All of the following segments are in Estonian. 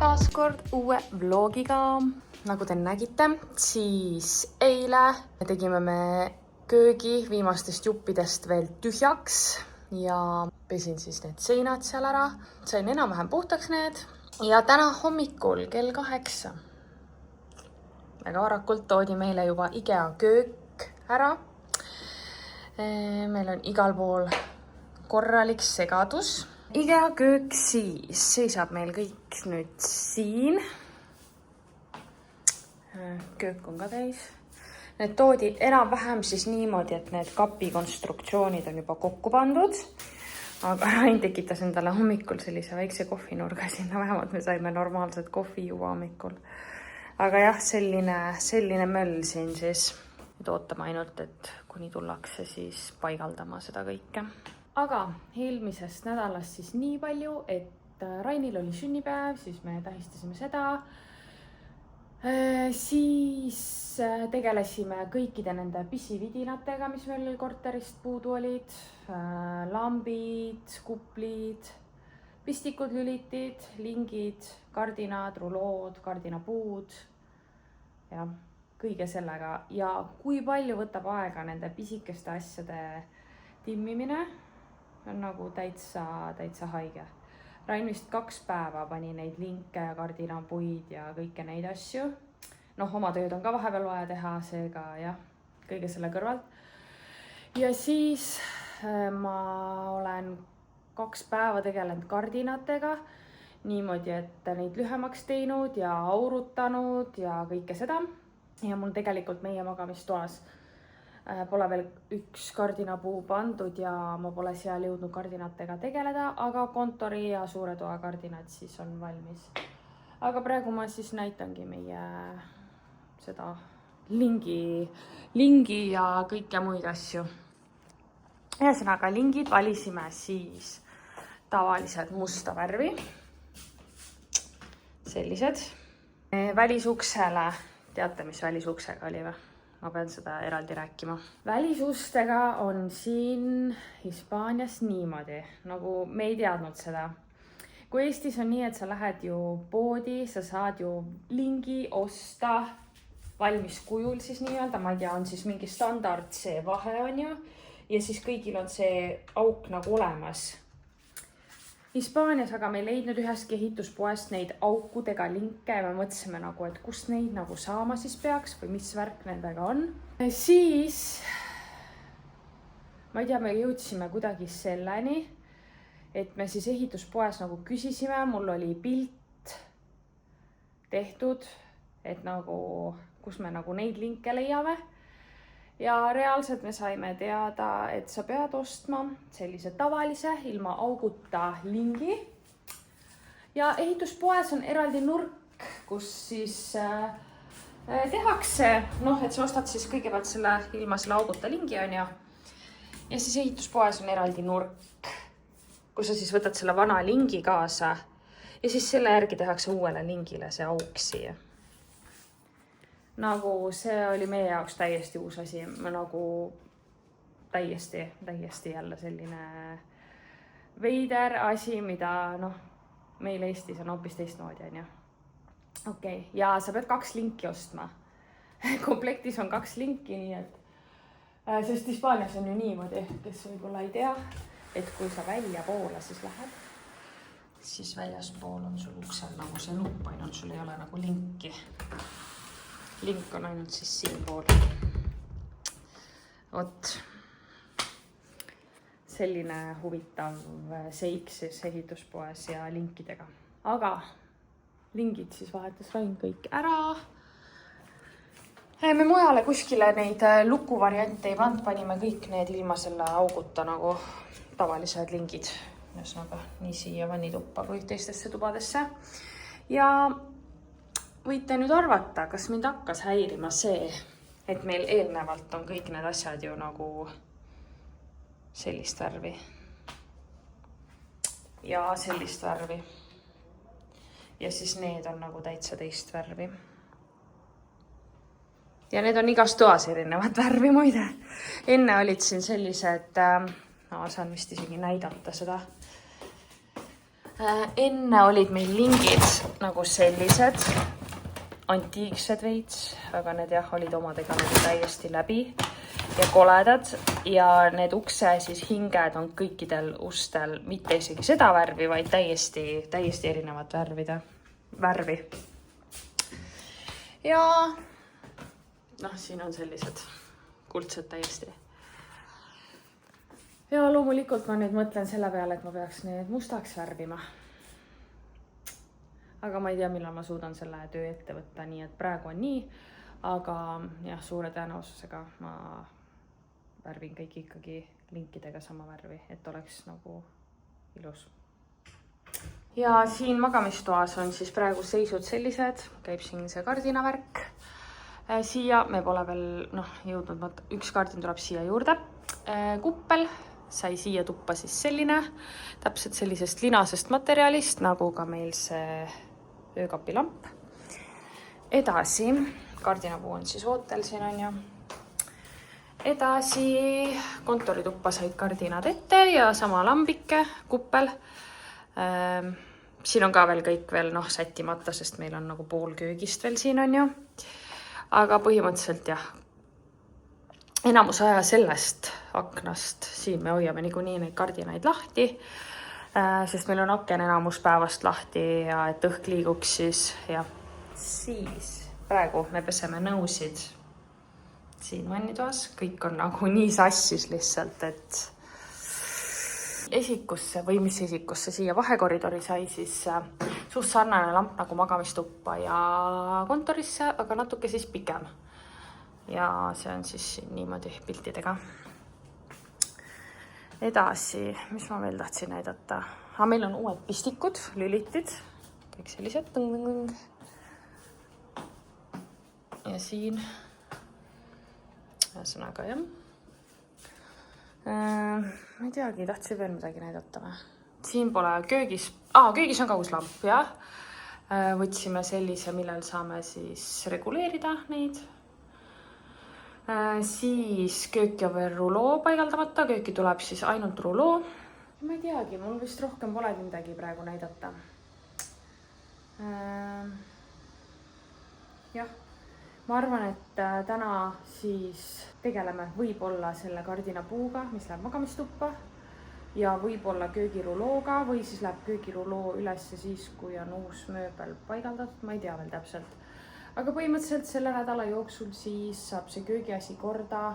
taas kord uue vlogiga. Nagu te nägite, siis eile tegime me köögi viimastest juppidest veel tühjaks ja pesin siis need seinad seal ära. Sain enam-vähem puhtaks need ja täna hommikul kell 8 väga varakult toodi meile juba IKEA köök ära. Meil on igal pool korralik segadus. IKEA köök siis seisab meil kõik nüüd siin. Köök on ka täis. Need toodi enam-vähem siis niimoodi, et need kapikonstruktsioonid on juba kokku pandud. Aga Rain tekitas endale hommikul sellise väikse kohvinurga sinna. Vähemalt me saime normaalset kohvi juua hommikul. Aga jah, selline möll siin siis. Nüüd ootame ainult, et kuni tullakse siis paigaldama seda kõike. Aga eelmisest nädalast siis nii palju, et Rainil oli sünnipäev, siis me tähistasime seda. Siis tegelesime kõikide nende pisividinatega, mis meil korterist puudu olid. Lambid, kuplid, pistikud, lülitid, lingid, kardinad, rulood, kardinapuud ja kõige sellega. Ja kui palju võtab aega nende pisikeste asjade timmimine, on nagu täitsa haige. Rain vist 2 päeva pani neid linke ja kardinapuid ja kõike neid asju. Oma tööd on ka vahepeal vaja teha, seega jah, kõige selle kõrvalt. Ja siis ma olen 2 päeva tegelenud kardinatega niimoodi, et neid lühemaks teinud ja aurutanud ja kõike seda. Ja mul tegelikult meie magamistoas pole veel 1 kardinapuu pandud ja ma pole seal jõudnud kardinatega tegeleda, aga kontori ja suure toa kardinad siis on valmis. Aga praegu ma siis näitangi meie seda lingi ja kõike muid asju. Ühesõnaga, lingid valisime siis tavalised musta värvi. Sellised. Välisuksele, teate mis välisuksega oli või? Ma pean seda eraldi rääkima. Välisustega on siin Hispaanias niimoodi, nagu me ei teadnud seda. Kui Eestis on nii, et sa lähed ju poodi, sa saad ju lingi osta valmis kujul siis nii-öelda, ma ei tea, on siis mingi standard see vahe on ju, ja siis kõigil on see auk nagu olemas. Hispaanias aga me ei leidnud üheski ehituspoest neid aukudega linke ja me mõtlesime nagu, et kust neid nagu saama siis peaks või mis värk nendega on. Siis, ma ei tea, me jõudsime kuidagi selleni, et me siis ehituspoes nagu küsisime, mul oli pilt tehtud, et nagu, kus me nagu neid linke leiame. Ja reaalselt me saime teada, et sa pead ostma sellise tavalise ilma auguta lingi. Ja ehituspoes on eraldi nurk, kus siis tehakse, et sa ostad siis kõigepealt selle ilma selle auguta lingi on ja siis ehituspoes on eraldi nurk, kus sa siis võtad selle vana lingi kaasa ja siis selle järgi tehakse uuele lingile see auk siia. Nagu see oli meie jaoks täiesti uus asi, nagu täiesti jälle selline veider asi, mida meil Eestis on hoopis teistmoodi on ju. Okei, ja sa pead 2 linki ostma. Komplektis on 2 linki, nii et sest Hispaanias on ju niimoodi, kes võib-olla ei tea, et kui sa välja poole siis lähed, siis väljaspool on sul uksel nagu see nupp, ainult sul ei ole nagu linki. Link on ainult siis siin pool. Selline huvitav seik siis ehituspoes ja linkidega. Aga lingid siis vahetas Rain kõik ära. Me mujale kuskile neid lukuvariante ei pannud, panime kõik need ilma selle auguta nagu tavalised lingid. Ühesõnaga nii siia vannituppa kui teistesse tubadesse. Ja võite nüüd arvata, kas mind hakkas häirima see, et meil eelnevalt on kõik need asjad ju nagu sellist värvi ja sellist värvi. Ja siis need on nagu täitsa teist värvi. Ja need on igas toas erinevad värvi muide. Enne olid siin sellised, saan vist isegi näidata seda. Enne olid meil lingid nagu sellised, antiiksed veits, aga need jah, olid omadega nagu täiesti läbi ja koledad ja need ukse siis hinged on kõikidel ustel mitte isegi seda värvi, vaid täiesti erinevat värvi. Ja noh, siin on sellised kuldsed täiesti. Ja loomulikult ma nüüd mõtlen selle peale, et ma peaks need mustaks värvima. Aga ma ei tea, millal ma suudan selle töö ette võtta, nii et praegu on nii. Aga jah, suure tõenäosusega ma värvin kõik ikkagi linkidega sama värvi, et oleks nagu ilus. Ja siin magamistoas on siis praegu seisud sellised, käib siin see kardinavärk. Siia me pole veel jõudnud, üks kardin tuleb siia juurde. Kuppel sai siia tuppa siis selline, täpselt sellisest linasest materjalist, nagu ka meil see öökapilamp. Edasi, kardinapuu on siis ootel siin on ju. Edasi kontorituppa said kardinad ette ja sama lambike, kuppel. Siin on ka veel kõik veel sättimata, sest meil on nagu pool köögist veel siin on ju. Aga põhimõtteliselt jah, enamus aja sellest aknast siin me hoiame niikuinii neid kardinaid lahti, sest meil on aken enamus päevast lahti ja et õhk liiguks siis ja siis praegu me peseme nõusid siin vannitoas. Kõik on nagu nii sassis lihtsalt, et esikusse või mis esikusse siia vahekoridori sai siis suht sarnane lamp nagu magamistuppa ja kontorisse, aga natuke siis pikem. Ja see on siis niimoodi piltidega. Edasi, mis ma veel tahtsin näidata? Meil on uued pistikud, lülitid, kõik sellised. Ja siin, ühesõnaga jah. Ma ei teagi, tahtsin veel midagi näidata või? Siin pole köögis, köögis on ka uus lamp, jah. Võtsime sellise, millel saame siis reguleerida neid. Siis kööki on veel ruloo paigaldamata, kööki tuleb siis ainult ruloo. Ma ei teagi, mul vist rohkem polegi midagi praegu näidata. Jah, ma arvan, et täna siis tegeleme võib-olla selle kardinapuuga, mis läheb magamistuppa ja võib-olla köögirulooga või siis läheb köögiruloo üles siis, kui on uus mööbel paigaldatud, ma ei tea veel täpselt. Aga põhimõtteliselt selle nädala jooksul siis saab see köögiasi korda.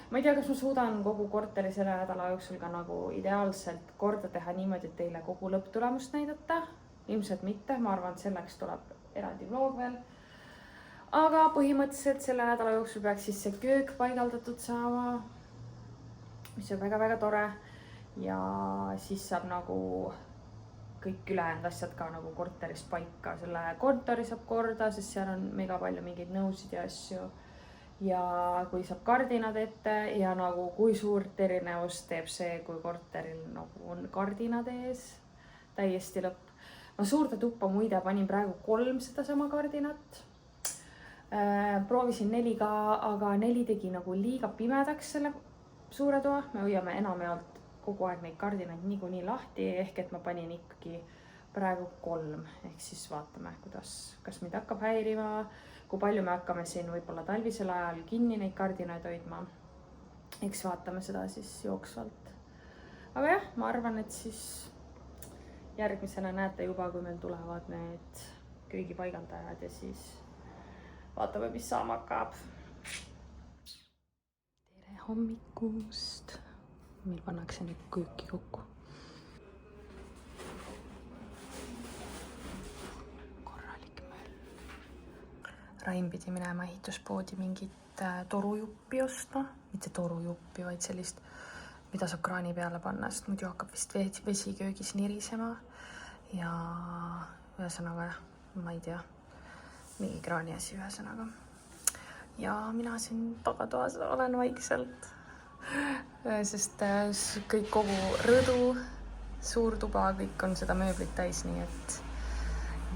Ma ei tea, kas ma suudan kogu korteri selle nädala jooksul ka nagu ideaalselt korda teha niimoodi, et teile kogu lõpptulemust näidata. Ilmselt mitte, ma arvan, et selleks tuleb eraldi vlog veel. Aga põhimõtteliselt selle nädala jooksul peaks siis see köök paigaldatud saama, mis on väga-väga tore. Ja siis saab nagu kõik ülejäänud asjad ka nagu korterist paika. Selle kontori saab korda, sest seal on mega palju mingeid nõusid ja asju. Ja kui saab kardinad ette ja nagu kui suurt erinevust teeb see, kui korteril nagu on kardinad ees, täiesti lõpp. Ma suurde tuppa muide panin praegu 3 sedasama kardinat. Proovisin 4 ka, aga 4 tegi nagu liiga pimedaks selle suure toa. Me hoiame enamjaolt kogu aeg neid kardinaid niikuinii lahti, ehk et ma panin ikkagi praegu 3, ehk siis vaatame, kas mind hakkab häirima, kui palju me hakkame siin võib-olla talvisel ajal kinni neid kardinaid hoidma. Eks vaatame seda siis jooksvalt. Aga jah, ma arvan, et siis järgmisena näete juba, kui meil tulevad need köögipaigaldajad ja siis vaatame, mis saama hakkab. Tere hommikust! Meil pannakse nüüd kööki kokku. Korralik möll. Rain pidi minema ehituspoodi mingit torujuppi ostma. Mitte torujuppi, vaid sellist, mida saab kraani peale panna, sest muidu hakkab vist vesi köögis nirisema. Ja ühesõnaga, ma ei tea, mingi kraani asi ühesõnaga. Ja mina siin tagatoas olen vaikselt. Sest kõik kogu rõdu, suur tuba, kõik on seda mööblit täis, nii et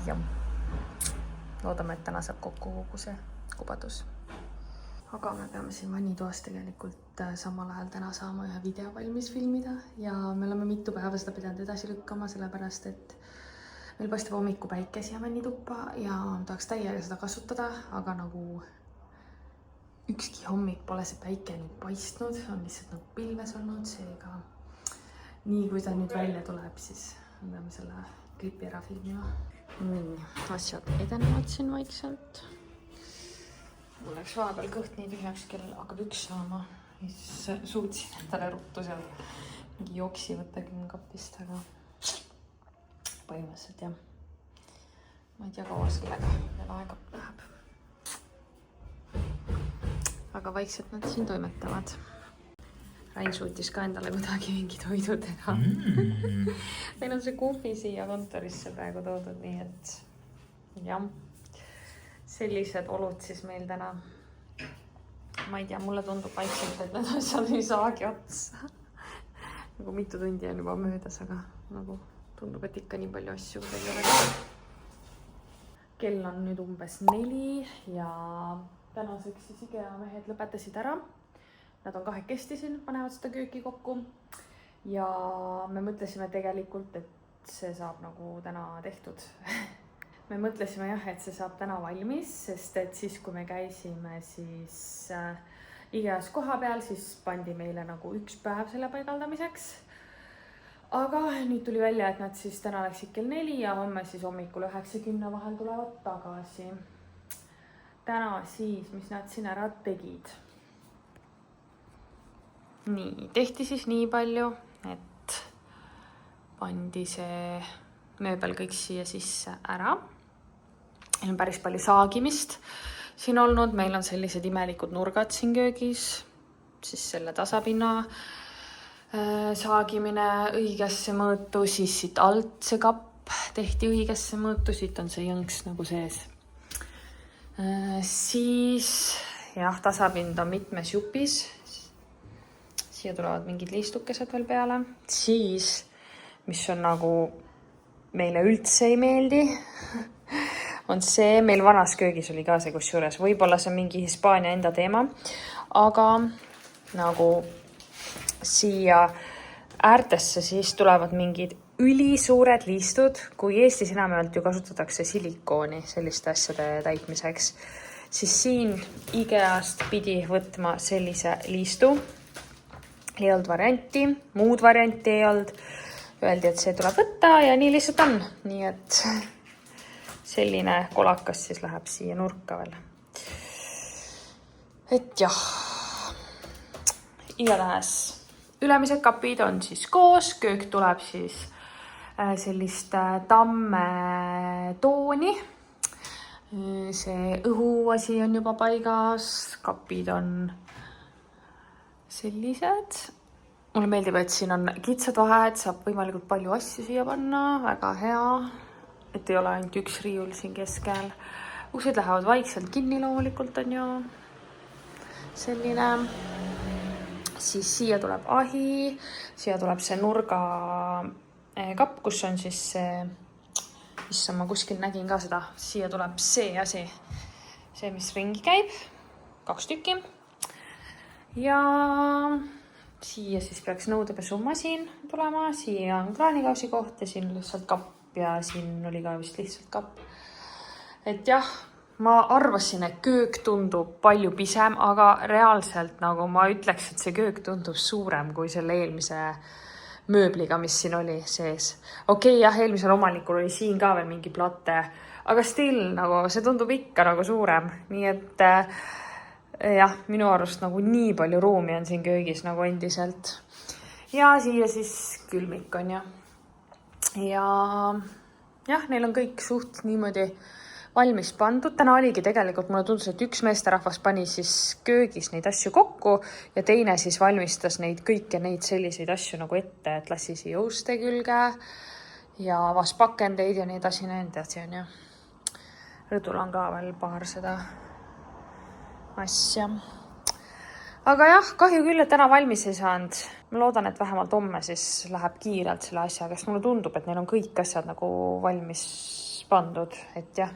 jah, loodame, et täna saab kokku kogu see kubadus. aga me peame siin vannitoas tegelikult samal ajal täna saama ühe video valmis filmida ja me oleme mitu päeva seda pidanud edasi lükkama, sellepärast et meil paistab hommikupäike siia vannituppa ja tahaks täiega seda kasutada, aga nagu ükski hommik pole see päike nüüd paistnud, on lihtsalt nagu pilves olnud, seega nii kui ta nüüd välja tuleb, siis me peame selle klipi ära filmima. Nii, asjad edenevad siin vaikselt. Mul läks vahepeal kõht nii tühjaks, kell hakkab 1 saama. Siis suutsin endale ruttu seal mingi joksi võtta külmkapist, aga põhimõtteliselt jah. Ma ei tea kaua sellega veel aega läheb. Aga vaikselt nad siin toimetavad. Rain suutis ka endale kuidagi mingi toidu teha. Meil on see kuhvi siia kontorisse praegu toodud, nii et jah. Sellised olud siis meil täna. Ma ei tea, mulle tundub vaikselt, et need asjad ei saagi otsa. Nagu mitu tundi on juba möödas, aga nagu tundub, et ikka nii palju asju veel ei ole. Kell on nüüd umbes 4 ja tänaseks siis IKEA mehed lõpetasid ära. Nad on kahekesti siin, panevad seda kööki kokku. Ja me mõtlesime tegelikult, et see saab nagu täna tehtud. Me mõtlesime jah, et see saab täna valmis, sest et siis, kui me käisime siis IKEAs koha peal, siis pandi meile nagu 1 päev selle paigaldamiseks. Aga nüüd tuli välja, et nad siis täna läksid kell 4 ja homme siis hommikul 9-10 vahel tulevad tagasi. Täna siis, mis nad siin ära tegid. Nii, tehti siis nii palju, et pandi see mööbel kõik siia sisse ära. Meil on päris palju saagimist siin olnud. Meil on sellised imelikud nurgad siin köögis. Siis selle tasapinna saagimine õigesse mõõtu. Siis siit alt see kapp tehti õigesse mõõtu. Siit on see jõnks nagu sees. Siis jah, tasapind on mitmes jupis. Siia tulevad mingid liistukesed veel peale. Siis, mis on nagu meile üldse ei meeldi, on see, meil vanas köögis oli ka see kusjuures. Võib-olla see on mingi Hispaania enda teema, aga nagu siia äärtesse siis tulevad mingid ülisuured liistud, kui Eestis enamjaolt ju kasutatakse silikooni selliste asjade täitmiseks, siis siin IKEAst pidi võtma sellise liistu. Ei olnud varianti, muud varianti ei olnud. Öeldi, et see tuleb võtta ja nii lihtsalt on. Nii et selline kolakas siis läheb siia nurka veel. Et jah, igatahes ülemised kapid on siis koos. Köök tuleb siis sellist tamme tooni. See õhuasi on juba paigas. Kapid on sellised. Mulle meeldib, et siin on kitsad vahed, saab võimalikult palju asju siia panna, väga hea, et ei ole ainult 1 riiul siin keskel. Uksed lähevad vaikselt kinni loomulikult on ju selline. Siis siia tuleb ahi, siia tuleb see nurga kapp, kus on siis see, mis ma kuskil nägin ka seda, siia tuleb see asi, see, mis ringi käib, 2 tükki. Ja siia siis peaks nõudepesumasin tulema, siia on kraanikausi koht ja siin lihtsalt kapp ja siin oli ka vist lihtsalt kapp. Et jah, ma arvasin, et köök tundub palju pisem, aga reaalselt nagu ma ütleks, et see köök tundub suurem kui selle eelmise mööbliga, mis siin oli sees. Okei, jah, eelmisel omanikul oli siin ka veel mingi plate, aga still nagu see tundub ikka nagu suurem, nii et jah, minu arust nagu nii palju ruumi on siin köögis nagu endiselt. Ja siia siis külmik on ja. Ja jah, neil on kõik suht niimoodi valmis pandud. Täna oligi tegelikult, mulle tundus, et 1 meesterahvas pani siis köögis neid asju kokku ja teine siis valmistas neid kõiki neid selliseid asju nagu ette, et lassi siia jõuste külge ja avas pakendeid ja nii edasi, on ja. Rõdul on ka veel paar seda asja. Aga jah, kahju küll, et täna valmis ei saanud. Ma loodan, et vähemalt homme siis läheb kiirelt selle asjaga, sest mulle tundub, et neil on kõik asjad nagu valmis pandud, et jah,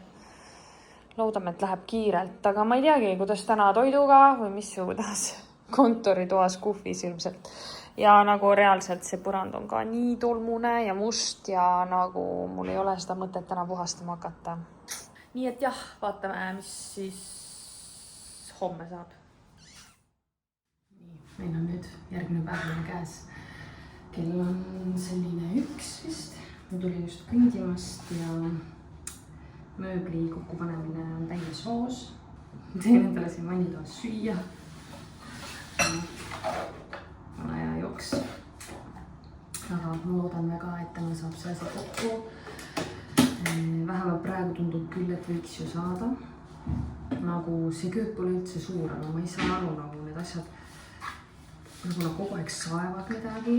loodame, et läheb kiirelt, aga ma ei teagi, kuidas täna toiduga või mis kuidas kontoritoas kuhvis ilmselt. Ja nagu reaalselt see põrand on ka nii tolmune ja must ja nagu mul ei ole seda mõtet täna puhastama hakata. Nii et jah, vaatame, mis siis homme saab. Nii, meil on nüüd järgmine päev käes. Kell on selline 1 vist. Ma tulin just kõndimast ja mööbli kokkupanemine on täies hoos. Teen endale siin vannitoas süüa. Vana ja joks. Aga ma loodan väga, et täna saab see asi kokku. Vähemalt praegu tundub küll, et võiks ju saada. Nagu see köök pole üldse suur, aga ma ei saa aru nagu need asjad. Nagu nad kogu aeg saevad midagi.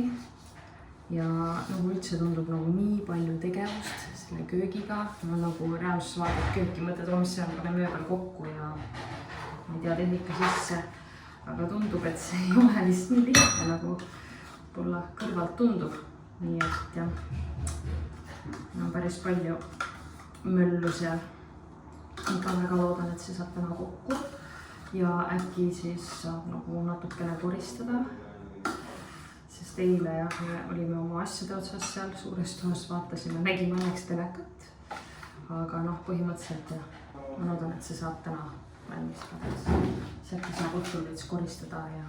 Ja nagu üldse tundub nagu nii palju tegevust selle köögiga. Ma nagu reaalsus vaatad kööki mõtled, mis see on, pane mööbel kokku ja ma ei tea, teed ikka sisse. Aga tundub, et see ei ole vist nii lihtne nagu võib-olla kõrvalt tundub. Nii et jah, on päris palju möllu seal. Aga väga loodan, et see saab täna kokku ja äkki siis saab nagu natukene koristada. Sest eile jah, me olime oma asjade otsas seal suures toas, vaatasime, nägime õnneks telekat. Aga noh, põhimõtteliselt jah, ma loodan, et see saab täna valmis. See äkki saab õhtul veits koristada ja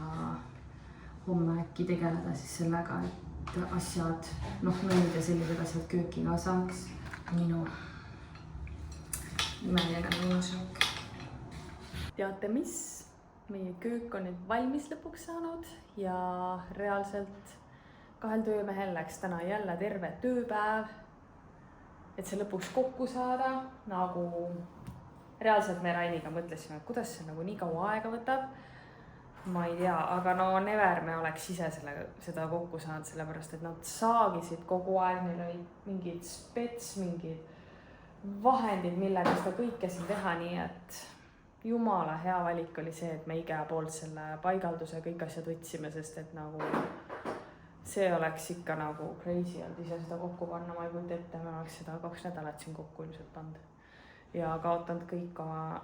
homme äkki tegeleda siis sellega, et asjad, noh, nõid ja sellised asjad kööki ka saaks. Minu imeline lõunasöök. Teate mis? Meie köök on nüüd valmis lõpuks saanud ja reaalselt 2 töömehel läks täna jälle terve tööpäev, et see lõpuks kokku saada. Nagu reaalselt me Rainiga mõtlesime, et kuidas see nagu nii kaua aega võtab. Ma ei tea, aga no never me oleks ise seda kokku saanud, sellepärast et nad saagisid kogu aeg, neil oli mingid spets, mingid vahendid, millega seda kõike siin teha, nii et jumala hea valik oli see, et me IKEA poolt selle paigalduse kõik asjad võtsime, sest et nagu see oleks ikka nagu crazy olnud ise seda kokku panna, ma ei kujuta ette, me oleks seda 2 nädalat siin kokku ilmselt pannud ja kaotanud kõik oma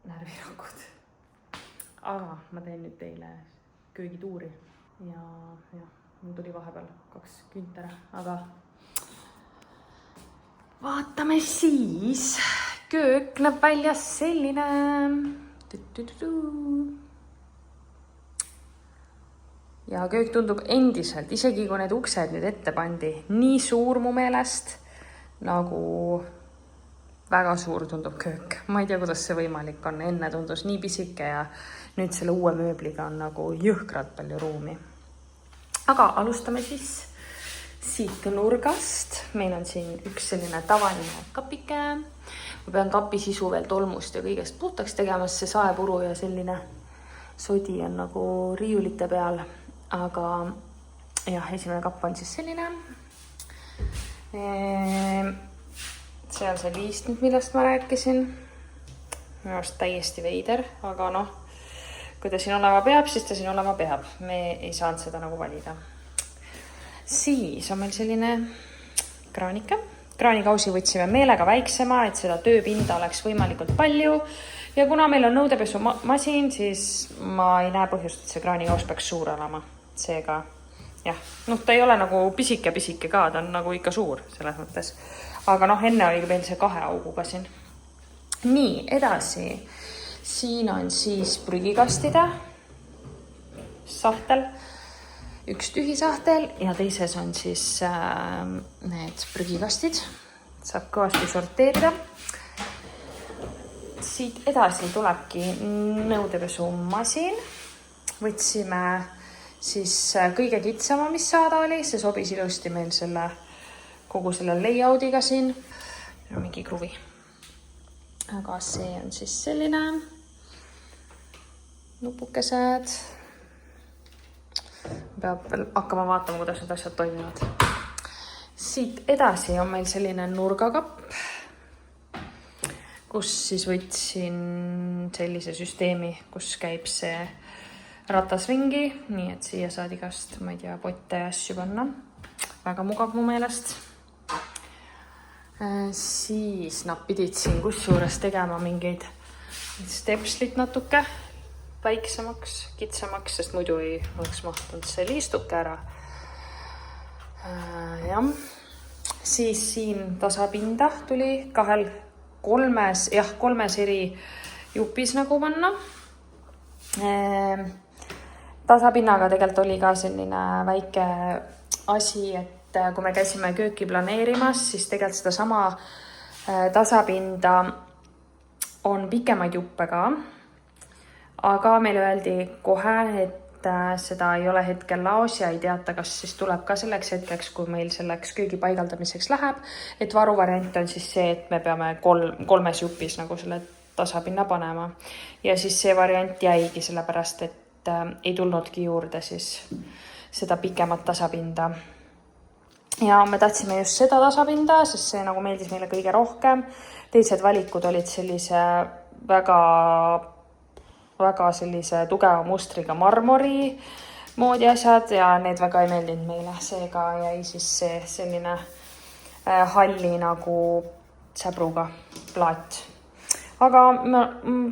närvirakud. Aga ma teen nüüd teile köögituuri ja mul tuli vahepeal 2 küntera, aga vaatame siis. Köök näeb välja selline. Ja köök tundub endiselt, isegi kui need uksed nüüd ette pandi, nii suur mu meelest, nagu väga suur tundub köök. Ma ei tea, kuidas see võimalik on, enne tundus nii pisike ja nüüd selle uue mööbliga on nagu jõhkralt palju ruumi. Aga alustame siis siit nurgast. Meil on siin üks selline tavaline kapike. Ma pean kapi sisu veel tolmust ja kõigest puhtaks tegemas. See saepuru ja selline sodi on nagu riiulite peal. Aga jah, esimene kapp on siis selline. See on see liist, millest ma rääkisin. Minu arust täiesti veider, aga noh, kui ta siin olema peab, siis ta siin olema peab. Me ei saanud seda nagu valida. Siis on meil selline kraanike. Kraanikausi võtsime meelega väiksema, et seda tööpinda oleks võimalikult palju. Ja kuna meil on nõudepesu masin, siis ma ei näe põhjust, et see kraanikaus peaks suur olema. Seega, jah, noh, ta ei ole nagu pisike ka, ta on nagu ikka suur selles mõttes. Aga noh, enne oli meil see 2 auguga siin. Nii, edasi. Siin on siis prügikastide sahtel. Üks tühi sahtel ja teises on siis need prügikastid. Saab kõvasti sorteerida. Siit edasi tulebki nõudepesu masin. Võtsime siis kõige kitsama, mis saada oli. See sobis ilusti meil kogu selle layoudiga siin. Mingi kruvi. Aga see on siis selline. Nupukesed. Peab veel hakkama vaatama, kuidas need asjad toimivad. Siit edasi on meil selline nurgakapp, kus siis võtsin sellise süsteemi, kus käib see ratas ringi, nii et siia saad igast, ma ei tea, potte ja asju panna. Väga mugav mu meelest. Siis nad pidid siin kusjuures tegema mingeid stepslit natuke väiksemaks, kitsamaks, sest muidu ei oleks mahtunud see liistuke ära. Jah. Siis siin tasapinda tuli kolmes eri jupis nagu panna. Tasapinnaga tegelikult oli ka selline väike asi, et kui me käisime kööki planeerimas, siis tegelikult seda sama tasapinda on pikemaid juppe ka. Aga meile öeldi kohe, et seda ei ole hetkel laos ja ei teata, kas siis tuleb ka selleks hetkeks, kui meil selleks köögi paigaldamiseks läheb. Et varuvariant on siis see, et me peame kolmes jupis nagu selle tasapinna panema. Ja siis see variant jäigi sellepärast, et ei tulnudki juurde siis seda pikemat tasapinda. Ja me tahtsime just seda tasapinda, sest see nagu meeldis meile kõige rohkem. Teised valikud olid sellise väga sellise tugeva mustriga marmori moodi asjad ja need väga ei meeldinud meile. Seega jäi siis see selline halli nagu säbruga plaat. Aga ma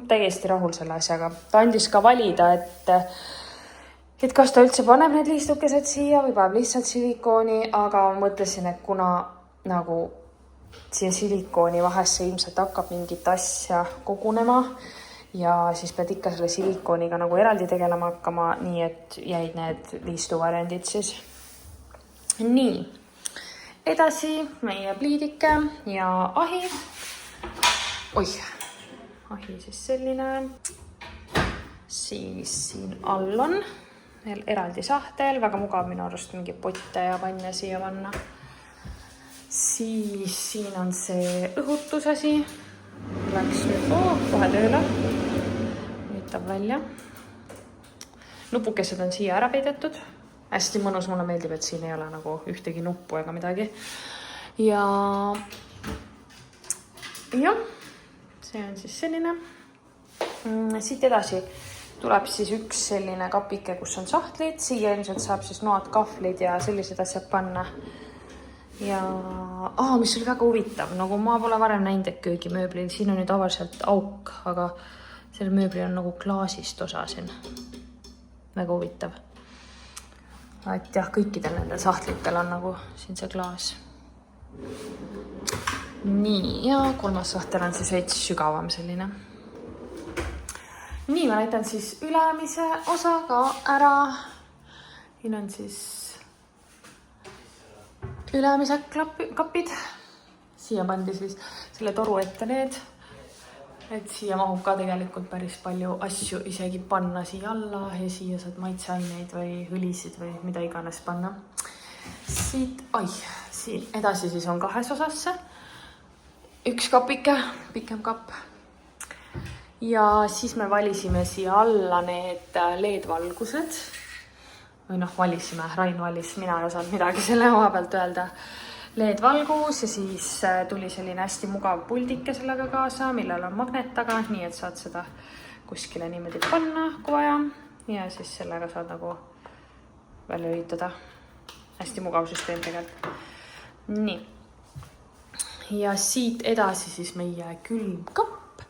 täiesti rahul selle asjaga. Ta andis ka valida, et kas ta üldse paneb need liistukesed siia või paneb lihtsalt silikooni, aga ma mõtlesin, et kuna nagu siia silikooni vahesse ilmselt hakkab mingit asja kogunema ja siis pead ikka selle silikooniga nagu eraldi tegelema hakkama, nii et jäid need liistuvariandid siis. Nii, edasi meie pliidike ja ahi. Ahi siis selline. Siis siin all on veel eraldi sahtel, väga mugav minu arust mingi potte ja panne siia panna. Siis siin on see õhutusasi. Läks nüüd kohe tööle. Nüütab välja. Nupukesed on siia ära peidetud. Hästi mõnus, mulle meeldib, et siin ei ole nagu ühtegi nuppu ega midagi. Ja see on siis selline. Siit edasi tuleb siis üks selline kapike, kus on sahtlid. Siia ilmselt saab siis noad, kahvlid ja sellised asjad panna. Ja mis oli väga huvitav, nagu ma pole varem näinud, et köögimööblil. Siin on nüüd tavaliselt auk, aga selle mööblil on nagu klaasist osa siin. Väga huvitav. Et jah, kõikidel nendel sahtlitel on nagu siin see klaas. Nii, ja kolmas sahtel on siis veits sügavam selline. Nii, ma näitan siis ülemise osa ka ära. Siin on siis ülemise kapid. Siia pandi siis selle toru ette need. Et siia mahub ka tegelikult päris palju asju isegi panna siia alla ja siia saad maitseaineid või õlisid või mida iganes panna. Siit, siin edasi siis on kahes osasse. Üks kapike, pikem kapp. Ja siis me valisime siia alla need LED-valgused. Või valisime, Rain valis, mina ei osanud midagi selle koha pealt öelda. LED-valgus ja siis tuli selline hästi mugav puldike sellega kaasa, millel on magnet taga, nii et saad seda kuskile niimoodi panna, kui vaja. Ja siis sellega saad nagu välja lülitada. Hästi mugav süsteem tegelikult. Nii. Ja siit edasi siis meie külmkapp.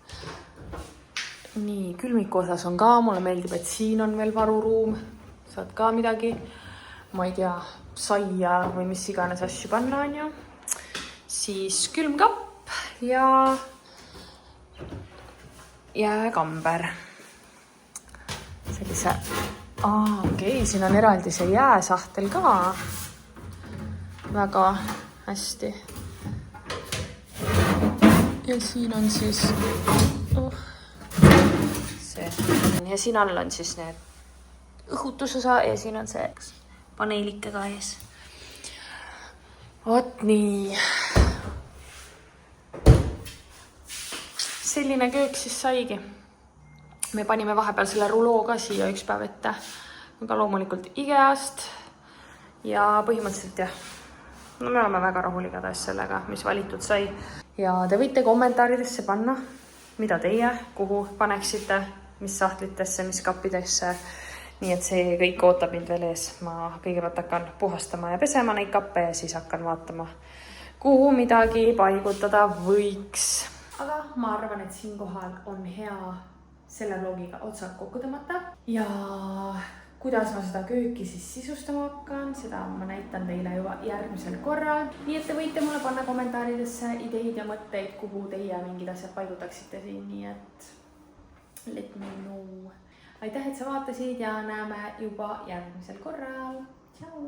Nii, külmiku osas on ka, mulle meeldib, et siin on veel varuruum. Saad ka midagi, ma ei tea, saia või mis iganes asju panna on ju. Siis külmkapp ja jääkamber. Sellise, siin on eraldi see jääsahtel ka. Väga hästi. Ja siin on siis ja siin all on siis need õhutusosa ja siin on see paneelike ka ees. Vot nii. Selline köök siis saigi. Me panime vahepeal selle ruloo ka siia üks päev ette. Aga loomulikult Ikeast. Ja põhimõtteliselt jah. Me oleme väga rahul igatahes sellega, mis valitud sai. Ja te võite kommentaaridesse panna, mida teie, kuhu paneksite, mis sahtlitesse, mis kappidesse. Nii et see kõik ootab mind veel ees. Ma kõigepealt hakkan puhastama ja pesema neid kappe ja siis hakkan vaatama, kuhu midagi paigutada võiks. aga ma arvan, et siinkohal on hea selle vlogiga otsad kokku tõmmata ja kuidas ma seda kööki siis sisustama hakkan, seda ma näitan teile juba järgmisel korral. nii et te võite mulle panna kommentaaridesse ideid ja mõtteid, kuhu teie mingid asjad paigutaksite siin, nii et let me know. aitäh, et sa vaatasid ja näeme juba järgmisel korral. Tšau!